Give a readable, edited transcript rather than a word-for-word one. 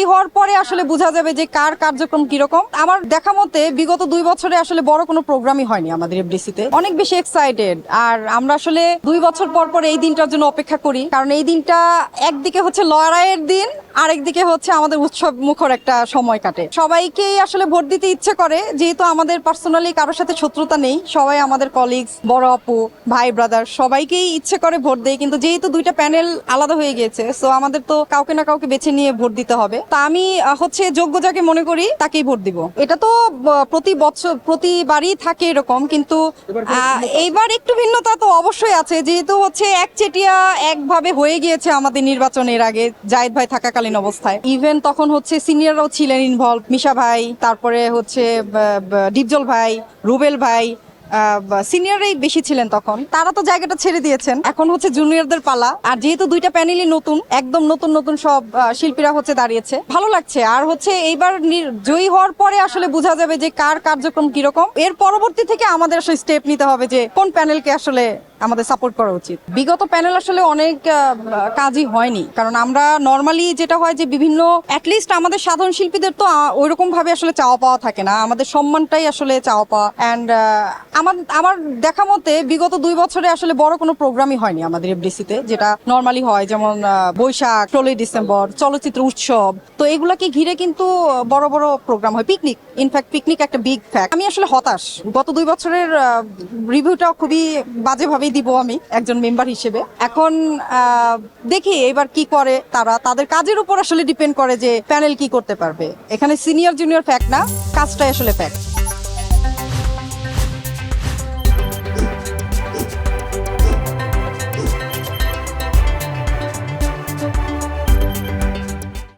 জয়ী হওয়ার পরে আসলে বোঝা যাবে যে কার কার্যক্রম কিরকম। আমার দেখা মতে বিগত 2 বছরে আসলে বড় কোনো প্রোগ্রামই হয়নি আমাদের এফডিসিতে। অনেক বেশি এক্সাইটেড, আর আমরা আসলে 2 বছর পর পর এই দিনটার জন্য অপেক্ষা করি, কারণ এই দিনটা একদিকে হচ্ছে লড়াইয়ের দিন, আরেকদিকে হচ্ছে আমাদের উৎসব মুখর একটা সময় কাটে। সবাইকেই আসলে ভোট দিতে ইচ্ছে করে, যেহেতু আমাদের পার্সোনালি কারোর সাথে শত্রুতা নেই, সবাই আমাদের কলিগস, বড় আপু, ভাই, ব্রাদার, সবাইকেই ইচ্ছে করে ভোট দেয়। কিন্তু যেহেতু দুইটা প্যানেল আলাদা হয়ে গিয়েছে, সো আমাদের তো কাউকে না কাউকে বেছে নিয়ে ভোট দিতে হবে। তা আমি হচ্ছে যোগ্য যাকে মনে করি তাকেই ভোট দিব। এটা তো প্রতি বছর প্রতিবারই থাকে এরকম, কিন্তু এইবার একটু ভিন্নতা তো অবশ্যই আছে, যেহেতু হচ্ছে একচেটিয়া একভাবে হয়ে গিয়েছে আমাদের নির্বাচনের আগে জায়েদ ভাই থাকাকালীন অবস্থায়। ইভেন তখন হচ্ছে সিনিয়ররাও ছিলেন ইনভলভ, মিশা ভাই, তারপরে হচ্ছে ডিপজল ভাই, রুবেল ভাই, সিনিয়ররাই বেশি ছিলেন তখন। তারা তো জায়গাটা ছেড়ে দিয়েছেন, এখন হচ্ছে জুনিয়রদের পালা। আর যেহেতু দুইটা প্যানেলই নতুন, একদম নতুন নতুন সব শিল্পীরা হচ্ছে দাঁড়িয়েছে, ভালো লাগছে। আর হচ্ছে এইবার জয়ী হওয়ার পরে আসলে বোঝা যাবে যে কার কার্যক্রম কিরকম। এর পরবর্তী থেকে আমাদের আসলে স্টেপ নিতে হবে যে কোন প্যানেলকে আসলে আমাদের সাপোর্ট করা উচিত। বিগত প্যানেল আসলে অনেক কাজই হয়নি, কারণ আমরা নর্মালি যেটা হয় যে বিভিন্ন অ্যাটলিস্ট আমাদের সাধারণ শিল্পীদের তো ওইরকম ভাবে আসলে চাওয়া পাওয়া থাকে না, আমাদের সম্মানটাই আসলে চাওয়া পাওয়া। অ্যান্ড আমার দেখা মতে বিগত 2 বছরে আসলে বড় কোনো প্রোগ্রামই হয়নি আমাদের এফডিসিতে, যেটা নর্মালি হয়, যেমন বৈশাখ, 16ই ডিসেম্বর, চলচ্চিত্র উৎসব। তো এগুলাকে ঘিরে কিন্তু বড় বড় প্রোগ্রাম হয়। পিকনিক, ইনফ্যাক্ট পিকনিক একটা বিগ ফ্যাক্ট। আমি আসলে হতাশ, গত 2 বছরের রিভিউটা খুবই বাজেভাবেই দিব আমি একজন মেম্বার হিসেবে। এখন দেখি এবার কি করে তারা, তাদের কাজের উপর আসলে ডিপেন্ড করে যে প্যানেল কি করতে পারবে। এখানে সিনিয়র জুনিয়র ফ্যাক্ট না, কাজটাই আসলে ফ্যাক্ট।